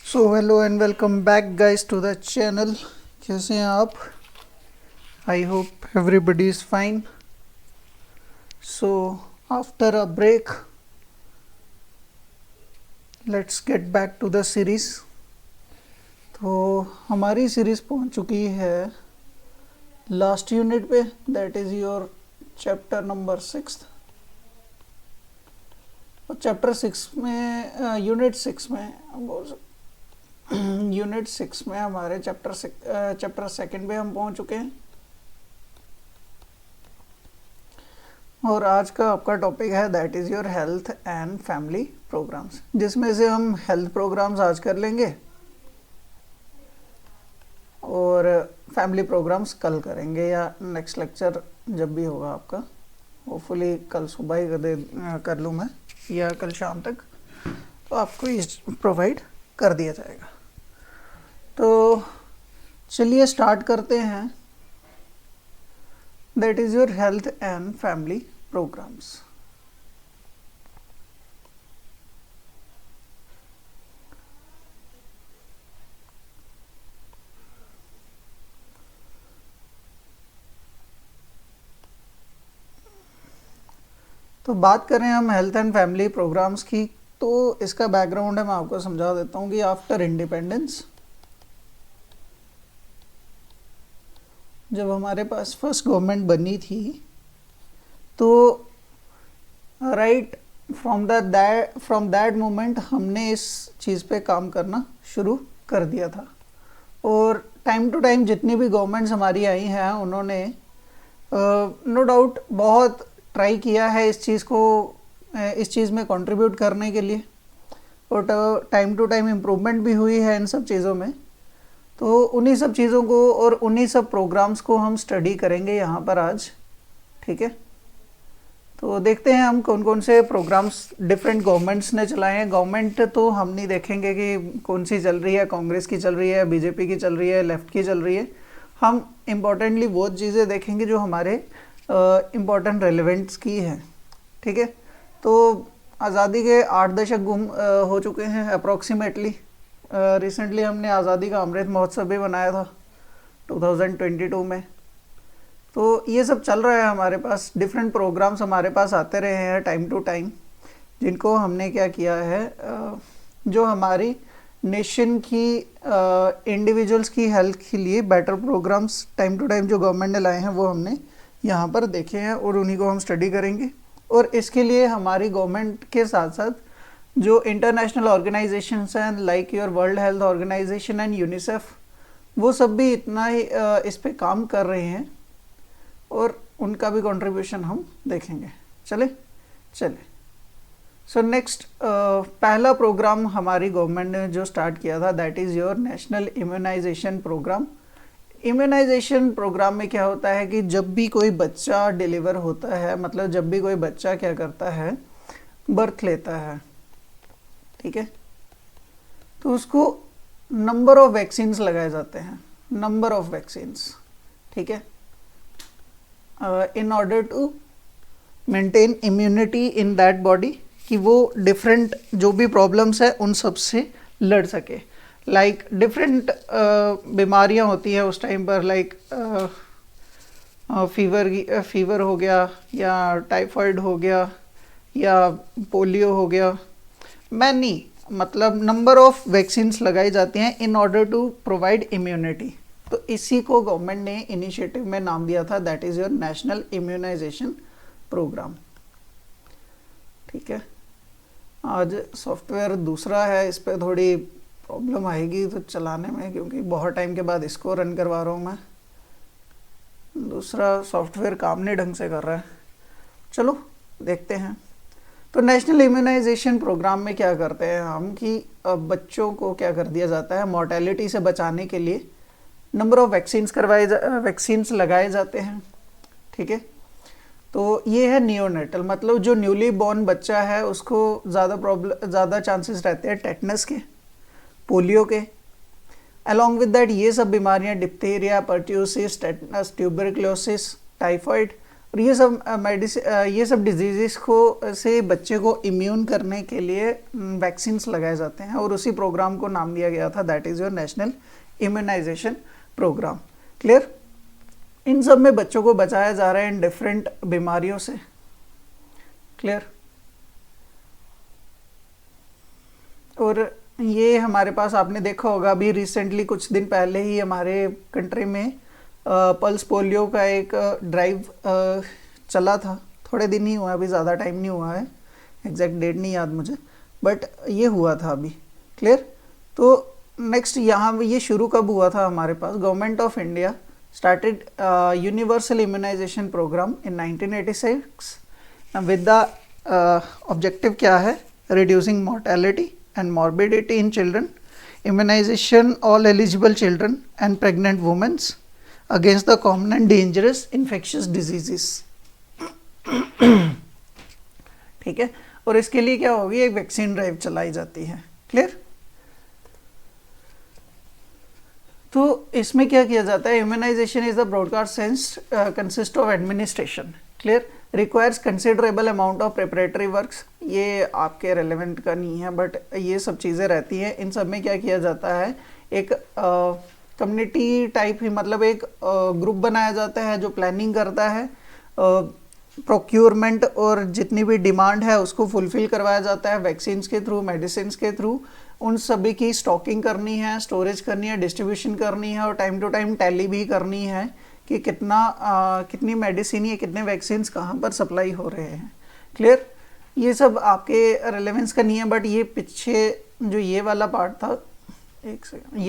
So hello and welcome back guys to the channel. कैसे हैं आप? I hope everybody is fine. So after a break let's get back to the series. तो हमारी series पहुंच चुकी है last unit पे, that is your chapter number 6। और चैप्टर 6 में यूनिट 6 में यूनिट 6 में हमारे चैप्टर सेकंड पे हम पहुंच चुके हैं। और आज का आपका टॉपिक है that is your health and family programmes, जिसमें से हम हेल्थ प्रोग्राम्स आज कर लेंगे और फैमिली प्रोग्राम्स कल करेंगे, या नेक्स्ट लेक्चर जब भी होगा आपका, होपफुली कल सुबह ही कर लूँ मैं, या कल शाम तक तो आपको ये प्रोवाइड कर दिया जाएगा। तो चलिए स्टार्ट करते हैं। That is your health and family programmes. तो बात करें हम हेल्थ एंड फैमिली प्रोग्राम्स की, तो इसका बैकग्राउंड है, मैं आपको समझा देता हूँ कि आफ्टर इंडिपेंडेंस जब हमारे पास फर्स्ट गवर्नमेंट बनी थी, तो राइट फ्रॉम दैट मोमेंट हमने इस चीज़ पे काम करना शुरू कर दिया था। और टाइम टू टाइम जितनी भी गवर्नमेंट्स हमारी आई हैं, उन्होंने नो डाउट बहुत ट्राई किया है इस चीज़ में कंट्रीब्यूट करने के लिए, और टाइम टू टाइम इम्प्रूवमेंट भी हुई है इन सब चीज़ों में। तो उन्हीं सब चीज़ों को और उन्हीं सब प्रोग्राम्स को हम स्टडी करेंगे यहाँ पर आज, ठीक है। तो देखते हैं हम कौन कौन से प्रोग्राम्स डिफरेंट गवर्नमेंट्स ने चलाए हैं। गवर्नमेंट तो हम नहीं देखेंगे कि कौन सी चल रही है, कांग्रेस की चल रही है, बीजेपी की चल रही है, लेफ़्ट की चल रही है। हम इम्पॉर्टेंटली वो चीज़ें देखेंगे जो हमारे इम्पॉर्टेंट रेलेवेंट्स की हैं, ठीक है। तो आज़ादी के 8 दशक हो चुके हैं अप्रॉक्सीमेटली। रिसेंटली हमने आज़ादी का अमृत महोत्सव भी मनाया था 2022 में। तो ये सब चल रहा है हमारे पास, डिफरेंट प्रोग्राम्स हमारे पास आते रहे हैं टाइम टू टाइम, जिनको हमने क्या किया है, जो हमारी नेशन की इंडिविजुअल्स की हेल्थ के लिए better programmes time to time जो गवर्नमेंट ने लाए हैं, वो हमने यहाँ पर देखे हैं और उन्हीं को हम स्टडी करेंगे। और इसके लिए हमारी गवर्नमेंट के साथ साथ जो इंटरनेशनल ऑर्गेनाइजेशंस हैं, like your world health organization and UNICEF, वो सब भी इतना ही इस पे काम कर रहे हैं, और उनका भी कंट्रीब्यूशन हम देखेंगे। चले। सो नेक्स्ट पहला प्रोग्राम हमारी गवर्नमेंट ने जो स्टार्ट किया था, that is your national immunisation programme. Immunization programme में क्या होता है कि जब भी कोई बच्चा डिलीवर होता है, मतलब जब भी कोई बच्चा क्या करता है, बर्थ लेता है, ठीक है, तो उसको नंबर ऑफ वैक्सीन्स लगाए जाते हैं, नंबर ऑफ वैक्सीन्स, ठीक है, in order to maintain immunity in that body, कि वो डिफरेंट जो भी प्रॉब्लम्स है उन सब से लड़ सके। लाइक डिफरेंट बीमारियां होती है उस टाइम पर, लाइक फीवर हो गया, या टाइफाइड हो गया, या पोलियो हो गया, मैनी, मतलब नंबर ऑफ वैक्सीन्स लगाई जाती हैं in order to provide immunity. तो इसी को गवर्नमेंट ने इनिशिएटिव में नाम दिया था, that is your national immunisation programme, ठीक है। आज सॉफ्टवेयर दूसरा है, इस पर थोड़ी प्रॉब्लम आएगी तो चलाने में, क्योंकि बहुत टाइम के बाद इसको रन करवा रहा हूँ मैं। दूसरा सॉफ्टवेयर काम नहीं ढंग से कर रहा है। चलो देखते हैं। तो नेशनल इम्यूनाइजेशन प्रोग्राम में क्या करते हैं हम कि बच्चों को क्या कर दिया जाता है, मॉर्टेलिटी से बचाने के लिए नंबर ऑफ वैक्सीन्स लगाए जाते हैं, ठीक है। तो ये है नियोनेटल, मतलब जो न्यूली बॉर्न बच्चा है उसको ज़्यादा चांसेस रहते हैं टेटनस के, पोलियो के। अलॉन्ग विद दैट ये सब बीमारियां, diphtheria, pertussis, tetanus, tuberculosis, typhoid, और ये सब ये सब डिजीज़ को से बच्चे को इम्यून करने के लिए वैक्सीन्स लगाए जाते हैं, और उसी प्रोग्राम को नाम दिया गया था, that is your national immunisation programme. Clear? इन सब में बच्चों को बचाया जा रहा है इन डिफरेंट बीमारियों से। क्लियर? और ये हमारे पास आपने देखा होगा अभी रिसेंटली कुछ दिन पहले ही हमारे कंट्री में पल्स पोलियो का एक ड्राइव चला था। थोड़े दिन ही हुआ, अभी ज़्यादा टाइम नहीं हुआ है, एग्जैक्ट डेट नहीं याद मुझे, बट ये हुआ था अभी। क्लियर? तो नेक्स्ट यहाँ ये शुरू कब हुआ था हमारे पास? Government of India started universal immunization program in 1986 with the objective क्या है? reducing mortality and morbidity in children, immunization all eligible children and pregnant women against the common and dangerous infectious diseases। ठीक है, और इसके लिए क्या होगी? एक वैक्सीन ड्राइव चलाई जाती है। क्लियर? तो इसमें क्या किया जाता है? Immunization is the broadcast sense consist of administration. Clear? Requires considerable amount of preparatory works. ये आपके रेलेवेंट का नहीं है, बट ये सब चीज़ें रहती हैं। इन सब में क्या किया जाता है? एक कम्युनिटी टाइप ही, मतलब एक ग्रुप बनाया जाता है जो प्लानिंग करता है, प्रोक्योरमेंट और जितनी भी डिमांड है उसको फुलफिल करवाया जाता है वैक्सीन्स के थ्रू, मेडिसिन के थ्रू। उन सभी की स्टॉकिंग करनी है, स्टोरेज करनी है, डिस्ट्रीब्यूशन करनी है, और टाइम टू टाइम टैली भी करनी है कि कितनी मेडिसिन या कितने वैक्सीन्स कहाँ पर सप्लाई हो रहे हैं। क्लियर? ये सब आपके रेलेवेंस का नहीं है, बट ये पीछे जो ये वाला पार्ट था, एक सेकंड,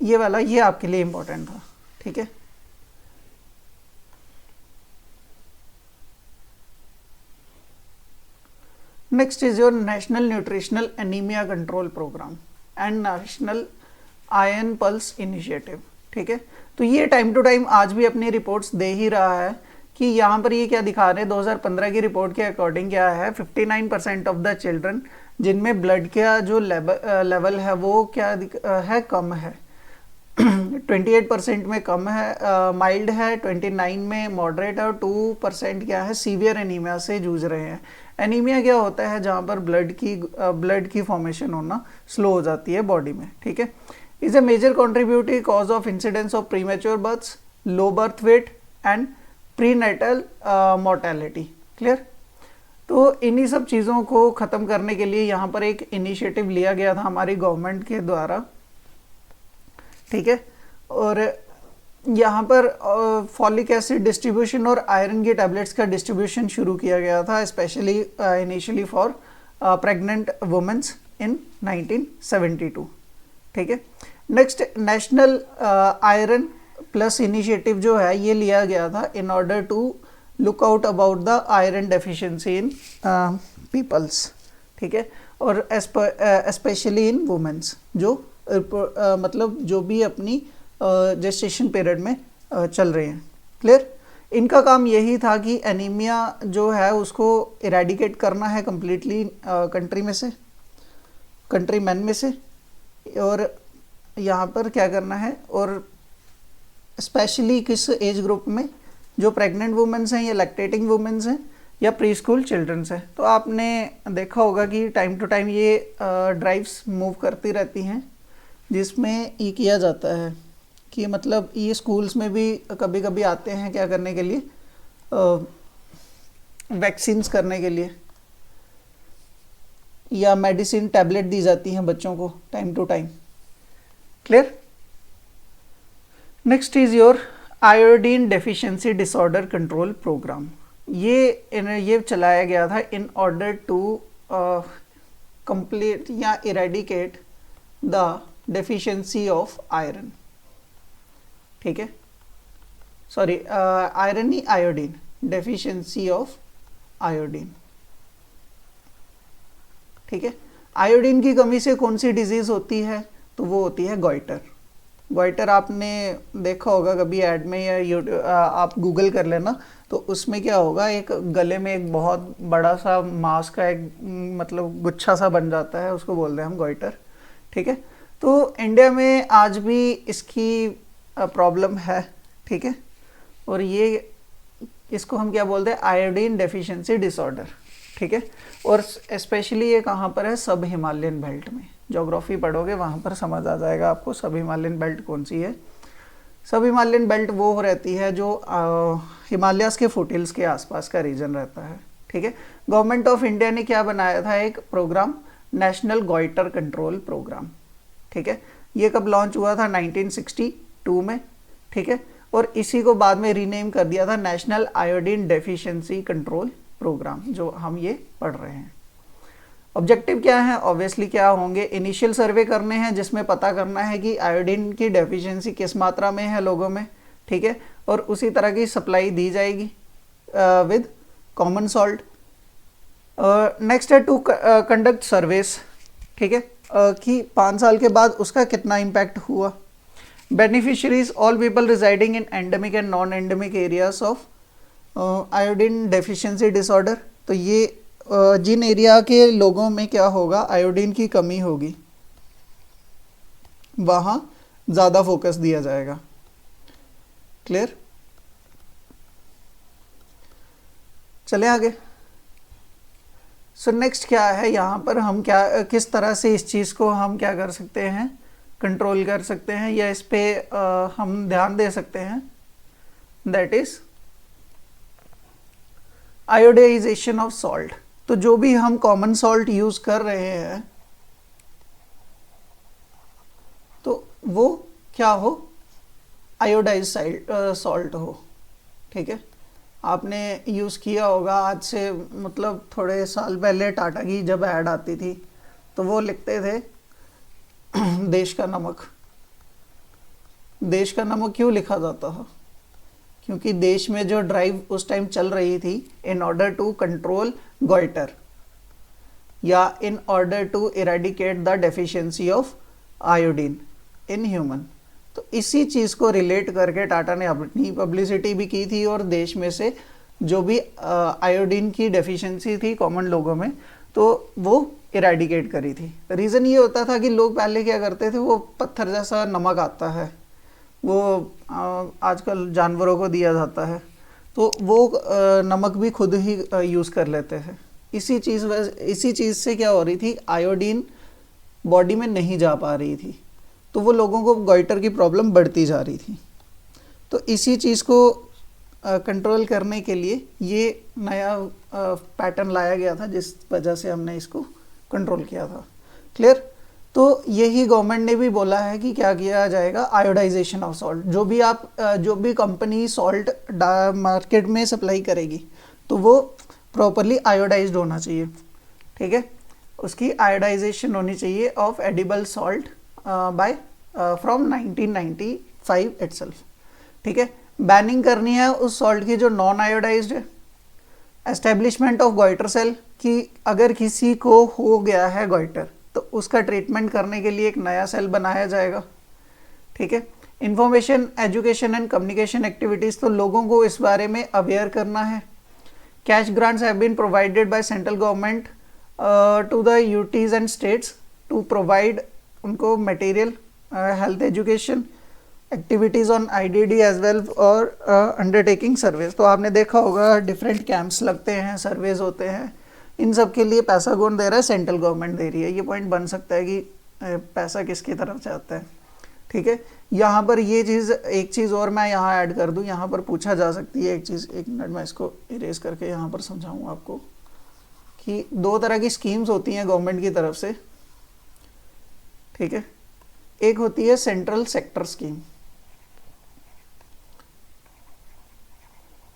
ये वाला ये आपके लिए इम्पोर्टेंट था। ठीक है? Next is your national nutritional anaemia control programme and national iron plus initiative. ठीक है? तो ये टाइम टू टाइम आज भी अपनी रिपोर्ट्स दे ही रहा है कि यहाँ पर ये क्या दिखा रहे हैं? 2015 की रिपोर्ट के अकॉर्डिंग क्या है? 59% ऑफ द चिल्ड्रन जिनमें ब्लड का जो लेवल है वो क्या है? कम है। 28% में कम है, माइल्ड है, 29 में मॉडरेट है, और 2% क्या है? सीवियर एनीमिया से जूझ रहे हैं। एनीमिया क्या होता है? जहाँ पर ब्लड की फॉर्मेशन होना स्लो हो जाती है बॉडी में। ठीक है? Is a major contributive cause of incidence of premature births, low birth weight and prenatal mortality. Clear? तो इन्हीं सब चीज़ों को ख़त्म करने के लिए यहाँ पर एक इनिशिएटिव लिया गया था हमारी गवर्नमेंट के द्वारा। ठीक है? और यहाँ पर फॉलिक एसिड डिस्ट्रीब्यूशन और आयरन की टैबलेट्स का डिस्ट्रीब्यूशन शुरू किया गया था, specially initially for pregnant womens in 1972। ठीक है? Next, national iron plus initiative जो है ये लिया गया था in order to look out about the iron deficiency in peoples. ठीक है? और स्पेशली इन वुमेन्स जो मतलब जो भी अपनी जेस्टेशन पीरियड में चल रहे हैं। क्लियर? इनका काम यही था कि एनीमिया जो है उसको इरेडिकेट करना है कम्प्लीटली कंट्री में से, कंट्री मैन में से, और यहाँ पर क्या करना है, और स्पेशली किस एज ग्रुप में? जो प्रेग्नेंट वुमेन्स हैं या लैक्टेटिंग वुमेन्स हैं या प्री स्कूल चिल्ड्रंस हैं। तो आपने देखा होगा कि टाइम टू टाइम ये ड्राइव्स मूव करती रहती हैं, जिसमें ये किया जाता है कि मतलब ये स्कूल्स में भी कभी कभी आते हैं क्या करने के लिए? वैक्सीन्स करने के लिए, या मेडिसिन टैबलेट दी जाती हैं बच्चों को time to time. Clear? Next is your iodine deficiency disorder control programme. ये चलाया गया था इन ऑर्डर टू कंप्लीट या eradicate the deficiency of iron. ठीक है? सॉरी, आयरन नहीं, आयोडीन, डेफिशिएंसी ऑफ आयोडीन। ठीक है? आयोडीन की कमी से कौन सी डिजीज होती है? तो वो होती है गॉइटर। गॉइटर आपने देखा होगा कभी ऐड में, या यूट्यूब आप गूगल कर लेना, तो उसमें क्या होगा, एक गले में एक बहुत बड़ा सा मांस का एक मतलब गुच्छा सा बन जाता है, उसको बोलते हैं हम गॉइटर। ठीक है? तो इंडिया में आज भी इसकी प्रॉब्लम है। ठीक है? और ये इसको हम क्या बोलते हैं, आयोडीन डेफिशिएंसी डिसऑर्डर, ठीक है। और स्पेशली ये कहाँ पर है, सब हिमालयन बेल्ट में। ज्योग्राफी पढ़ोगे वहाँ पर समझ आ जाएगा आपको सब हिमालयन बेल्ट कौन सी है। सब हिमालयन बेल्ट वो रहती है जो हिमालयास के फुटहिल्स के आसपास का रीजन रहता है, ठीक है। गवर्नमेंट ऑफ इंडिया ने क्या बनाया था, एक programme, national goitre control programme, ठीक है। ये कब लॉन्च हुआ था, 1962 में, ठीक है। और इसी को बाद में रीनेम कर दिया था national iodine deficiency control programme, जो हम ये पढ़ रहे हैं। ऑब्जेक्टिव क्या है, ऑब्वियसली क्या होंगे, इनिशियल सर्वे करने हैं जिसमें पता करना है कि आयोडीन की डेफिशिएंसी किस मात्रा में है लोगों में, ठीक है। और उसी तरह की सप्लाई दी जाएगी विद कॉमन सॉल्ट। नेक्स्ट है टू कंडक्ट सर्वेस, ठीक है, कि 5 साल के बाद उसका कितना इम्पैक्ट हुआ। Beneficiaries all people residing in endemic and non endemic areas of iodine deficiency disorder. तो ये जिन एरिया के लोगों में क्या होगा, आयोडीन की कमी होगी, वहाँ ज़्यादा फोकस दिया जाएगा। क्लियर, चले आगे। सो नेक्स्ट क्या है, यहाँ पर हम क्या, किस तरह से इस चीज़ को हम क्या कर सकते हैं, कंट्रोल कर सकते हैं, या इस पे हम ध्यान दे सकते हैं। That is iodization of salt. तो जो भी हम कॉमन सॉल्ट यूज कर रहे हैं तो वो क्या हो, आयोडाइज सॉल्ट हो, ठीक है। आपने यूज़ किया होगा आज से मतलब थोड़े साल पहले टाटा की जब ऐड आती थी तो वो लिखते थे देश का नमक। देश का नमक क्यों लिखा जाता है, क्योंकि देश में जो ड्राइव उस टाइम चल रही थी in order to control goitre या in order to eradicate the deficiency of iodine in human. तो इसी चीज़ को रिलेट करके टाटा ने अपनी पब्लिसिटी भी की थी और देश में से जो भी आयोडीन की डेफिशिएंसी थी कॉमन लोगों में तो वो इरेडिकेट करी थी। रीज़न ये होता था कि लोग पहले क्या करते थे, वो पत्थर जैसा नमक आता है वो आजकल जानवरों को दिया जाता है, तो वो नमक भी खुद ही यूज़ कर लेते थे। इसी चीज़ से क्या हो रही थी, आयोडीन बॉडी में नहीं जा पा रही थी, तो वो लोगों को गॉइटर की प्रॉब्लम बढ़ती जा रही थी। तो इसी चीज़ को कंट्रोल करने के लिए ये नया पैटर्न लाया गया था, जिस वजह से हमने इसको कंट्रोल किया था। क्लियर। तो यही गवर्नमेंट ने भी बोला है कि क्या किया जाएगा, आयोडाइजेशन ऑफ सॉल्ट। जो भी कंपनी सॉल्ट मार्केट में सप्लाई करेगी तो वो प्रॉपरली आयोडाइज्ड होना चाहिए, ठीक है। उसकी आयोडाइजेशन होनी चाहिए of edible salt by from 1995 itself, ठीक है। बैनिंग करनी है उस सॉल्ट की जो नॉन आयोडाइज्ड है। एस्टेब्लिशमेंट ऑफ गॉइटर सेल, कि अगर किसी को हो गया है गॉइटर तो उसका ट्रीटमेंट करने के लिए एक नया सेल बनाया जाएगा, ठीक है। Information, education and communication activities, तो लोगों को इस बारे में अवेयर करना है। Cash grants have been provided by central government to the UTs and states to provide उनको material, health education activities on IDD as well और अंडरटेकिंग सर्वेज। तो आपने देखा होगा डिफरेंट कैंप्स लगते हैं, सर्वेज होते हैं, इन सब के लिए पैसा कौन दे रहा है, सेंट्रल गवर्नमेंट दे रही है। ये पॉइंट बन सकता है कि पैसा किसकी तरफ से आता है, ठीक है। यहाँ पर ये चीज़, एक चीज़ और मैं यहाँ ऐड कर दूँ, यहाँ पर पूछा जा सकती है एक चीज़, एक मिनट मैं इसको इरेज करके यहाँ पर समझाऊँ आपको कि 2 तरह की स्कीम्स होती हैं गवर्नमेंट की तरफ से, ठीक है। एक होती है सेंट्रल सेक्टर स्कीम,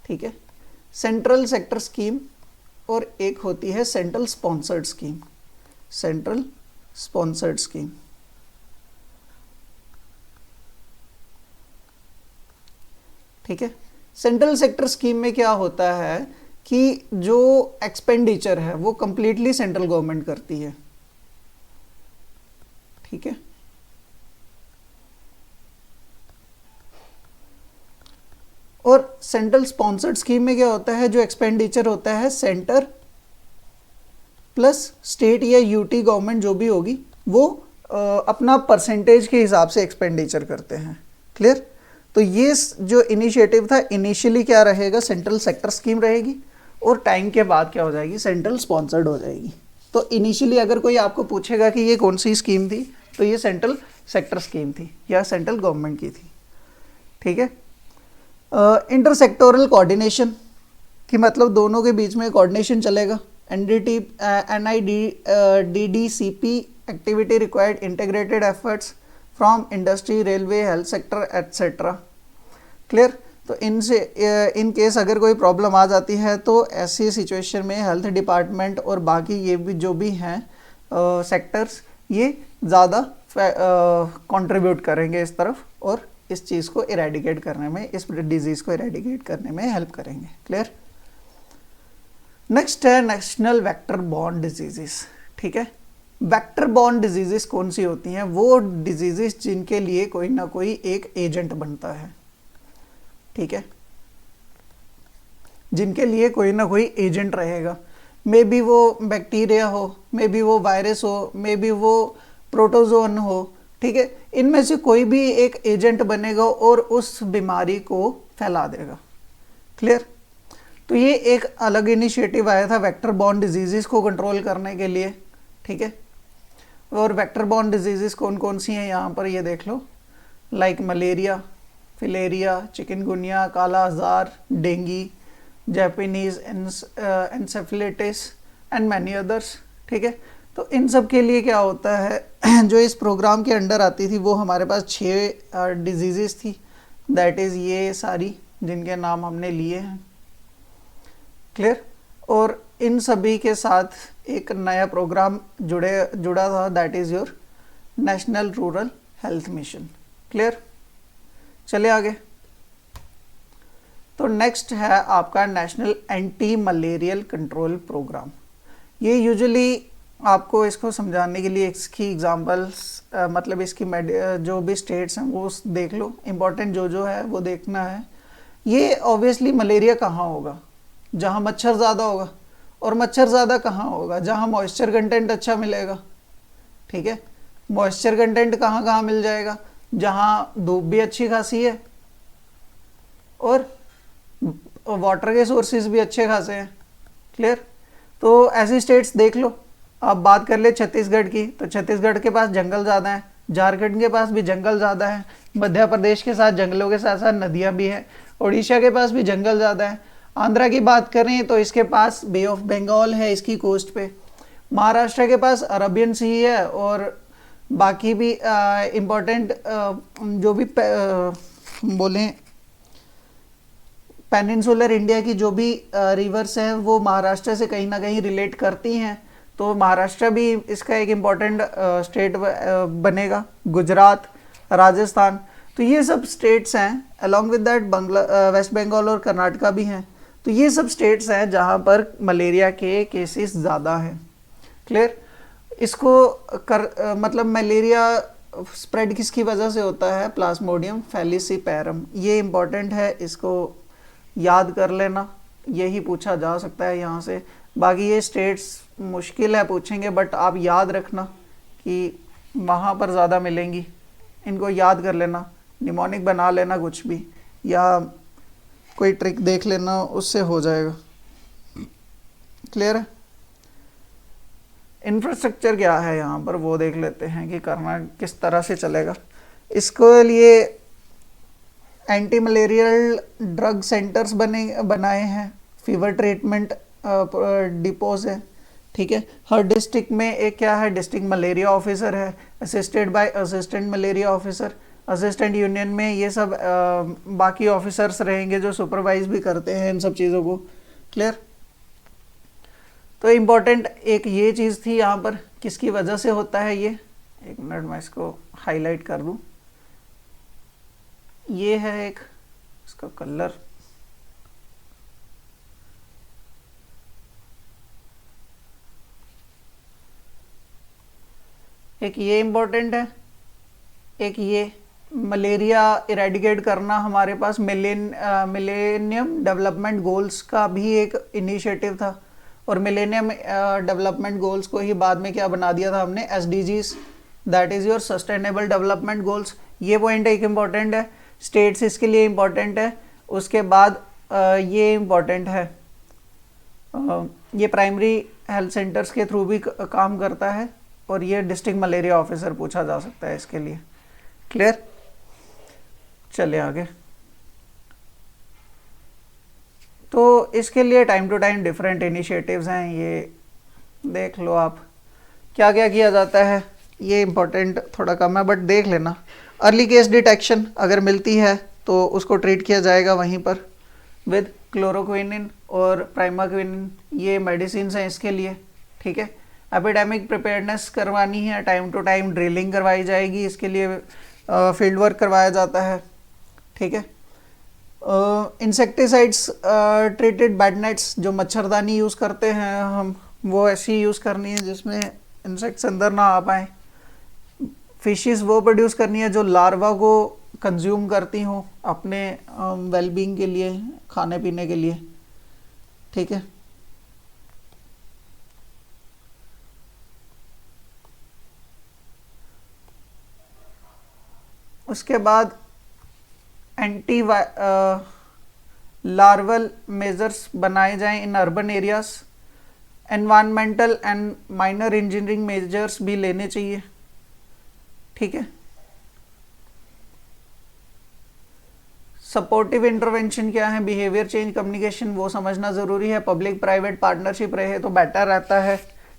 ठीक है, सेंट्रल सेक्टर स्कीम, और एक होती है central sponsored scheme, central sponsored scheme, ठीक है। सेंट्रल सेक्टर स्कीम में क्या होता है कि जो एक्सपेंडिचर है वो कंप्लीटली सेंट्रल गवर्नमेंट करती है, ठीक है। और सेंट्रल स्पॉन्सर्ड स्कीम में क्या होता है, जो एक्सपेंडिचर होता है सेंटर प्लस स्टेट या यूटी गवर्नमेंट जो भी होगी वो अपना परसेंटेज के हिसाब से एक्सपेंडिचर करते हैं। क्लियर। तो ये जो इनिशिएटिव था इनिशियली क्या रहेगा, सेंट्रल सेक्टर स्कीम रहेगी, और टाइम के बाद क्या हो जाएगी, सेंट्रल स्पॉन्सर्ड हो जाएगी। तो इनिशियली अगर कोई आपको पूछेगा कि ये कौन सी स्कीम थी, तो ये सेंट्रल सेक्टर स्कीम थी या सेंट्रल गवर्नमेंट की थी। ठीक है। इंटर सेक्टोरल कोऑर्डिनेशन कि मतलब दोनों के बीच में कोऑर्डिनेशन चलेगा। NIDDCP activity required integrated efforts from industry, railway, health sector etcetera. Clear. तो इनसे इन केस अगर कोई प्रॉब्लम आ जाती है तो ऐसी सिचुएशन में हेल्थ डिपार्टमेंट और बाकी ये भी जो भी हैं सेक्टर्स ये ज़्यादा कंट्रीब्यूट करेंगे इस तरफ, और इस चीज़ को इरेडिकेट करने में, इस डिजीज़ को इरेडिकेट करने में हेल्प करेंगे। क्लियर। नेक्स्ट है नेशनल वेक्टर बॉर्न डिजीजेस। ठीक है। वेक्टर बॉर्न डिजीजेस कौन सी होती हैं, वो डिजीजेस जिनके लिए कोई ना कोई एक एजेंट बनता है। ठीक है। जिनके लिए कोई ना कोई एजेंट रहेगा, मे बी वो बैक्टीरिया हो, मे बी वो वायरस हो, मे बी वो प्रोटोजोन हो। ठीक है। इनमें से कोई भी एक एजेंट बनेगा और उस बीमारी को फैला देगा। क्लियर। तो ये एक अलग इनिशिएटिव आया था वेक्टर बॉर्न डिजीजेस को कंट्रोल करने के लिए। ठीक है। और वेक्टर बॉर्न डिजीजेस कौन कौन सी हैं यहाँ पर ये देख लो, लाइक मलेरिया, फिलेरिया, चिकनगुनिया, काला आजार, dinghy, Japanese encephalitis and many others. ठीक है। तो इन सब के लिए क्या होता है, जो इस प्रोग्राम के अंडर आती थी वो हमारे पास 6 डिजीजेस थी, दैट इज़ ये सारी जिनके नाम हमने लिए हैं। क्लियर। और इन सभी के साथ एक नया प्रोग्राम जुड़ा था, that is your national rural health mission. Clear. चलिए आगे। तो नेक्स्ट है आपका national anti malarial control programme. ये यूजुअली आपको इसको समझाने के लिए इसकी एग्जांपल्स मतलब इसकी जो भी स्टेट्स हैं वो देख लो, इम्पोर्टेंट जो है वो देखना है। ये ऑब्वियसली मलेरिया कहाँ होगा, जहाँ मच्छर ज़्यादा होगा, और मच्छर ज़्यादा कहाँ होगा, जहाँ मॉइस्चर कंटेंट अच्छा मिलेगा। ठीक है। मॉइस्चर कंटेंट कहाँ कहाँ मिल जाएगा, जहाँ धूप भी अच्छी खासी है और वाटर के सोर्सेज भी अच्छे खासे हैं। क्लियर। तो ऐसी स्टेट्स देख लो। अब बात कर ले छत्तीसगढ़ की, तो छत्तीसगढ़ के पास जंगल ज़्यादा है, झारखंड के पास भी जंगल ज़्यादा है, मध्य प्रदेश के साथ जंगलों के साथ साथ नदियाँ भी हैं, उड़ीसा के पास भी जंगल ज़्यादा है। आंध्रा की बात करें तो इसके पास बे ऑफ बंगाल है इसकी कोस्ट पे, महाराष्ट्र के पास अरबियन सी है, और बाकी भी इम्पोर्टेंट जो भी बोलें पेनिनसुलर इंडिया की जो भी रिवर्स हैं वो महाराष्ट्र से कहीं ना कहीं रिलेट करती हैं, तो महाराष्ट्र भी इसका एक इम्पॉर्टेंट स्टेट बनेगा, गुजरात, राजस्थान। तो ये सब स्टेट्स हैं, along with that West Bengal और कर्नाटका भी हैं। तो ये सब स्टेट्स हैं जहाँ पर मलेरिया के केसेस ज़्यादा हैं। क्लियर। इसको मतलब मलेरिया स्प्रेड किसकी वजह से होता है, प्लाज्मोडियम फैलिसिपेरम। ये इम्पॉर्टेंट है, इसको याद कर लेना, यही पूछा जा सकता है यहाँ से। बाकी ये स्टेट्स मुश्किल है पूछेंगे, बट आप याद रखना कि वहाँ पर ज़्यादा मिलेंगी, इनको याद कर लेना, निमोनिक बना लेना कुछ भी, या कोई ट्रिक देख लेना, उससे हो जाएगा। क्लियर है। इंफ्रास्ट्रक्चर क्या है यहाँ पर वो देख लेते हैं कि करना किस तरह से चलेगा। इसके लिए एंटी मलेरियल ड्रग सेंटर्स बनाए हैं, फीवर ट्रीटमेंट डिपोज है। ठीक है। हर डिस्ट्रिक्ट में एक क्या है, डिस्ट्रिक्ट मलेरिया ऑफिसर है, assisted by assistant malaria officer. Assistant union में ये सब बाकी ऑफिसर्स रहेंगे जो सुपरवाइज भी करते हैं इन सब चीज़ों को। क्लियर। तो इम्पोर्टेंट एक ये चीज़ थी यहाँ पर, किसकी वजह से होता है ये, एक मिनट मैं इसको हाईलाइट कर दूँ। ये है एक इसका कलर, एक ये इम्पोर्टेंट है, एक ये मलेरिया इरेडिकेट करना हमारे पास मिलेनियम डेवलपमेंट गोल्स का भी एक इनिशिएटिव था, और मिलेनियम डेवलपमेंट गोल्स को ही बाद में क्या बना दिया था हमने, SDGs, that is your sustainable development goals. ये पॉइंट एक इम्पॉर्टेंट है। स्टेट्स इसके लिए इम्पॉर्टेंट है। उसके बाद ये इम्पॉर्टेंट है, ये प्राइमरी हेल्थ सेंटर्स के थ्रू भी काम करता है, और ये डिस्ट्रिक्ट मलेरिया ऑफिसर पूछा जा सकता है इसके लिए। क्लियर? चलिए आगे। तो इसके लिए time to time different initiatives हैं, ये देख लो आप क्या क्या किया जाता है। ये इम्पोर्टेंट थोड़ा कम है बट देख लेना। अर्ली केस डिटेक्शन अगर मिलती है तो उसको ट्रीट किया जाएगा वहीं पर विद क्लोरोक्विनिन और प्राइमाक्विनिन, ये मेडिसिन हैं इसके लिए। ठीक है, एपिडेमिक प्रिपेयर्डनेस करवानी है, टाइम टू टाइम ड्रिलिंग करवाई जाएगी, इसके लिए फील्ड वर्क करवाया जाता है। ठीक है, इंसेक्टिसाइड्स ट्रीटेड बेड नेट्स, जो मच्छरदानी यूज़ करते हैं हम, वो ऐसी यूज़ करनी है जिसमें इंसेक्ट्स अंदर ना आ पाएँ। फिशेस वो प्रोड्यूस करनी है जो लार्वा को कंज्यूम करती हों अपने वेलबींग के लिए, खाने पीने के लिए। ठीक है, उसके बाद एंटी लार्वल मेजर्स बनाए जाएं in urban areas. Environmental and minor engineering measures भी लेने चाहिए। ठीक है, सपोर्टिव इंटरवेंशन क्या है, बिहेवियर चेंज, कम्युनिकेशन, वो समझना ज़रूरी है। पब्लिक प्राइवेट पार्टनरशिप रहे तो बेटर रहता है।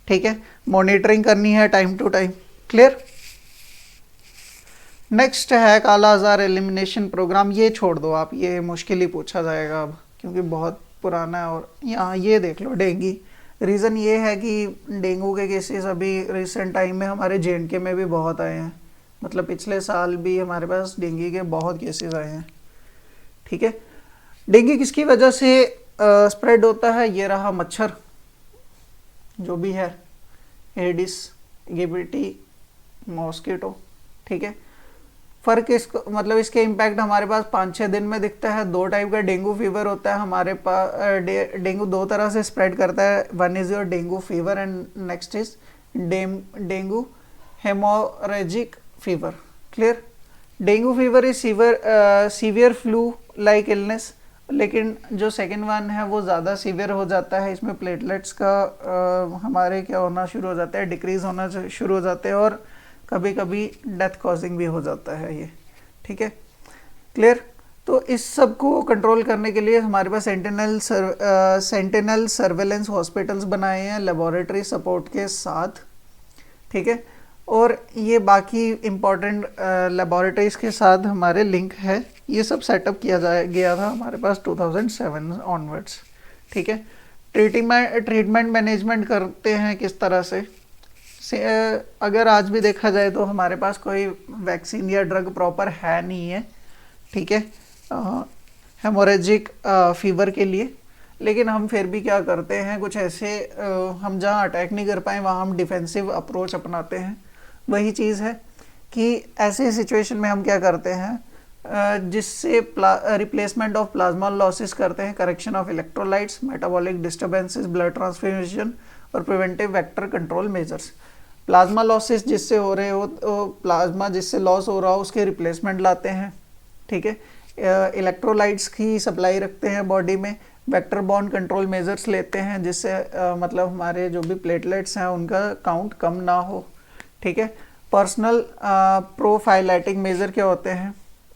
ठीक है, मॉनिटरिंग करनी है time to time. Clear? Next है काला आजार एलिमिनेशन प्रोग्राम, ये छोड़ दो आप, ये मुश्किल ही पूछा जाएगा अब क्योंकि बहुत पुराना है। और यहाँ ये देख लो डेंगू। रीज़न ये है कि डेंगू के केसेस अभी रिसेंट टाइम में हमारे JNK में भी बहुत आए हैं, मतलब पिछले साल भी हमारे पास डेंगू के बहुत केसेस आए हैं। ठीक है, डेंगू किसकी वजह से स्प्रेड होता है, ये रहा मच्छर जो भी है, एडिस एगिप्टी मॉस्किटो। ठीक है, फ़र्क इसको मतलब इसके इम्पैक्ट हमारे पास 5-6 दिन में दिखता है। 2 टाइप का डेंगू फीवर होता है हमारे पास। डेंगू 2 तरह से स्प्रेड करता है, one is your dengue fever and next is dengue haemorrhagic fever. Clear? Dengue fever is severe flu like illness, लेकिन जो सेकेंड वन है वो ज़्यादा सीवियर हो जाता है। इसमें प्लेटलेट्स का हमारे क्या होना शुरू हो जाता है, डिक्रीज़ होना शुरू हो जाते हैं, और कभी कभी डेथ कॉजिंग भी हो जाता है ये। ठीक है, क्लियर? तो इस सब को कंट्रोल करने के लिए हमारे पास सेंटिनल सर्वेलेंस हॉस्पिटल्स बनाए हैं लेबोरेटरी सपोर्ट के साथ। ठीक है, और ये बाकी इम्पॉर्टेंट लेबोरेटरीज के साथ हमारे लिंक है। ये सब सेटअप किया गया था हमारे पास 2007 ऑनवर्ड्स। ठीक है, ट्रीटमेंट मैनेजमेंट करते हैं किस तरह से अगर आज भी देखा जाए तो हमारे पास कोई वैक्सीन या ड्रग प्रॉपर है नहीं है। ठीक है, हेमोरेजिक फीवर के लिए, लेकिन हम फिर भी क्या करते हैं, कुछ ऐसे हम जहाँ अटैक नहीं कर पाए वहाँ हम डिफेंसिव अप्रोच अपनाते हैं। वही चीज़ है कि ऐसे सिचुएशन में हम क्या करते हैं, जिससे रिप्लेसमेंट ऑफ प्लाज्मा लॉसेस करते हैं, correction of electrolytes, metabolic disturbances, blood transfusion और preventive vector control measures. Plasma losses जिससे हो रहे हो, तो प्लाज्मा जिससे लॉस हो रहा हो उसके रिप्लेसमेंट लाते हैं। ठीक है, इलेक्ट्रोलाइट्स की सप्लाई रखते हैं बॉडी में, वेक्टर बॉन्ड कंट्रोल मेजर्स लेते हैं जिससे मतलब हमारे जो भी प्लेटलेट्स हैं उनका काउंट कम ना हो। ठीक है, पर्सनल प्रोफाइलैटिक मेजर क्या होते हैं,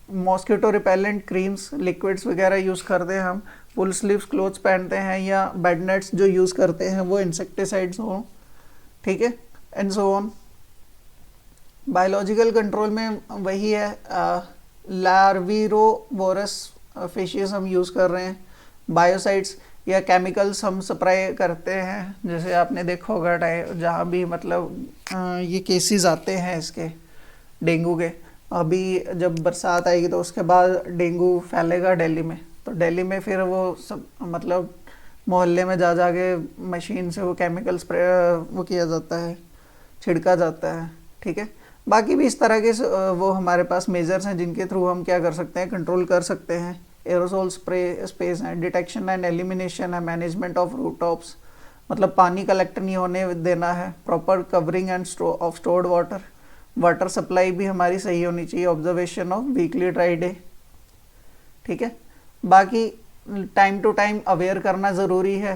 मॉस्किटो रिपेलेंट क्रीम्स, लिक्विड्स वगैरह यूज़ करते हैं हम, फुल स्लीव्स क्लोथ्स पहनते हैं, या बेड नेट्स जो यूज़ करते हैं वो इंसेक्टिसाइड्स हों। ठीक है, and so on. Biological control में वही है, लार्विरोवोरस फिशेस हम यूज़ कर रहे हैं, बायोसाइड्स या केमिकल्स हम स्प्रे करते हैं, जैसे आपने देखा होगा जहाँ भी मतलब ये केसेस आते हैं इसके डेंगू के। अभी जब बरसात आएगी तो उसके बाद डेंगू फैलेगा दिल्ली में, तो दिल्ली में फिर वो सब मतलब मोहल्ले में जा जाके मशीन से वो केमिकल स्प्रे वो किया जाता है, छिड़का जाता है। ठीक है, बाकी भी इस तरह के वो हमारे पास मेजर्स हैं जिनके थ्रू हम क्या कर सकते हैं, कंट्रोल कर सकते हैं। एरोसोल स्पेस है, डिटेक्शन एंड एलिमिनेशन है, मैनेजमेंट ऑफ रूट टॉप्स, मतलब पानी कलेक्ट नहीं होने देना है, proper covering end of stored water, water supply भी हमारी सही होनी चाहिए, observation of weekly dry day. ठीक है। बाकी टाइम टू टाइम अवेयर करना ज़रूरी है,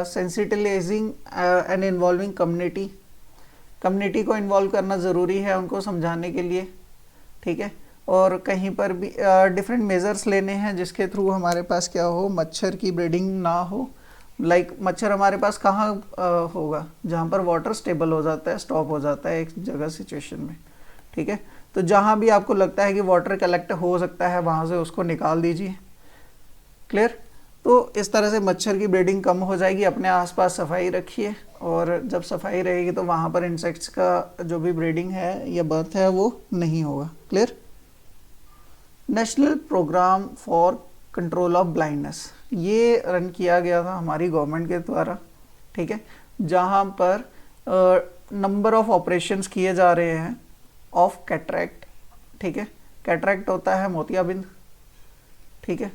सेंसिटिलाइजिंग एंड इन्वॉल्विंग कम्युनिटी को इन्वॉल्व करना ज़रूरी है उनको समझाने के लिए, ठीक है। और कहीं पर भी डिफरेंट मेजर्स लेने हैं जिसके थ्रू हमारे पास क्या हो, मच्छर की ब्रीडिंग ना हो। लाइक मच्छर हमारे पास कहाँ होगा, जहाँ पर वाटर स्टेबल हो जाता है, स्टॉप हो जाता है एक जगह सिचुएशन में, ठीक है। तो जहाँ भी आपको लगता है कि वाटर कलेक्ट हो सकता है वहाँ से उसको निकाल दीजिए, क्लियर। तो इस तरह से मच्छर की ब्रीडिंग कम हो जाएगी। अपने आसपास सफाई रखिए, और जब सफाई रहेगी तो वहाँ पर इंसेक्ट्स का जो भी ब्रीडिंग है या बर्थ है वो नहीं होगा, clear. National programme for control of blindness, ये रन किया गया था हमारी गवर्नमेंट के द्वारा, ठीक है, जहाँ पर नंबर ऑफ ऑपरेशंस किए जा रहे हैं ऑफ कैटरैक्ट, ठीक है। कैटरैक्ट होता है मोतियाबिंद, ठीक है।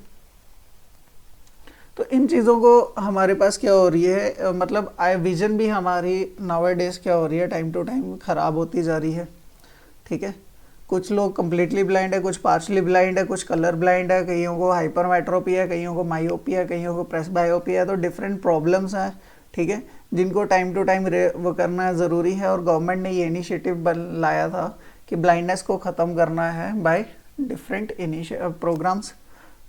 तो इन चीज़ों को हमारे पास क्या हो रही है, मतलब आई विजन भी हमारी नाउअडेज क्या हो रही है, टाइम टू टाइम ख़राब होती जा रही है, ठीक है। कुछ लोग कम्प्लीटली ब्लाइंड है, कुछ पार्शली ब्लाइंड है, कुछ कलर ब्लाइंड है, कईयों को हाइपरमेट्रोपिया है, कईयों को मायोपिया है, कईयों को प्रेसबायोपिया है। तो डिफरेंट प्रॉब्लम्स हैं, ठीक है, जिनको टाइम टू टाइम वो करना ज़रूरी है। और गवर्नमेंट ने ये इनिशिएटिव लाया था कि ब्लाइंडनेस को ख़त्म करना है बाय डिफरेंट प्रोग्राम्स।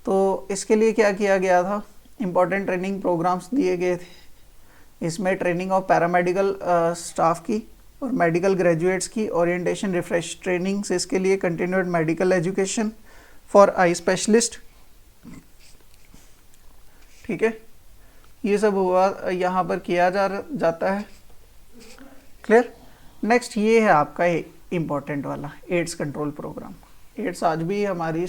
तो इसके लिए क्या किया गया था, इम्पॉर्टेंट ट्रेनिंग प्रोग्राम्स दिए गए थे। इसमें ट्रेनिंग ऑफ पैरामेडिकल स्टाफ की और मेडिकल ग्रेजुएट्स की, ओरिएंटेशन रिफ्रेश ट्रेनिंग्स, इसके लिए continued medical education for eye specialist, ठीक है। ये सब हुआ यहाँ पर किया जाता है, क्लियर। नेक्स्ट ये है आपका इम्पॉर्टेंट वाला एड्स कंट्रोल प्रोग्राम। एड्स आज भी हमारी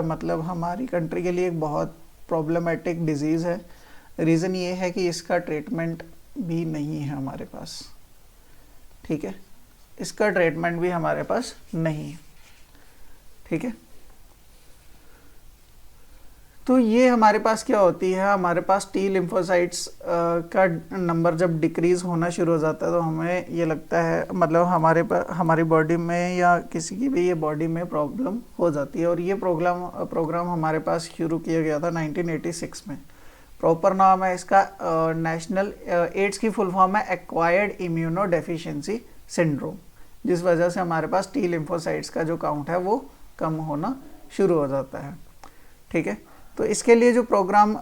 मतलब हमारी कंट्री के लिए एक बहुत प्रॉब्लमेटिक डिजीज़ है। रीज़न ये है कि इसका ट्रीटमेंट भी नहीं है हमारे पास, ठीक है, इसका ट्रीटमेंट भी हमारे पास नहीं है, ठीक है। तो ये हमारे पास क्या होती है, हमारे पास टी लिम्फोसाइट्स का नंबर जब डिक्रीज़ होना शुरू हो जाता है तो हमें ये लगता है, मतलब हमारी बॉडी में या किसी की भी ये बॉडी में प्रॉब्लम हो जाती है। और ये प्रोग्राम हमारे पास शुरू किया गया था 1986 में। प्रॉपर नाम है इसका नेशनल एड्स की फुल फॉर्म है एक्वायर्ड इम्यूनो डेफिशिएंसी सिंड्रोम, जिस वजह से हमारे पास टी लिम्फोसाइट्स का जो काउंट है वो कम होना शुरू हो जाता है, ठीक है। तो इसके लिए जो प्रोग्राम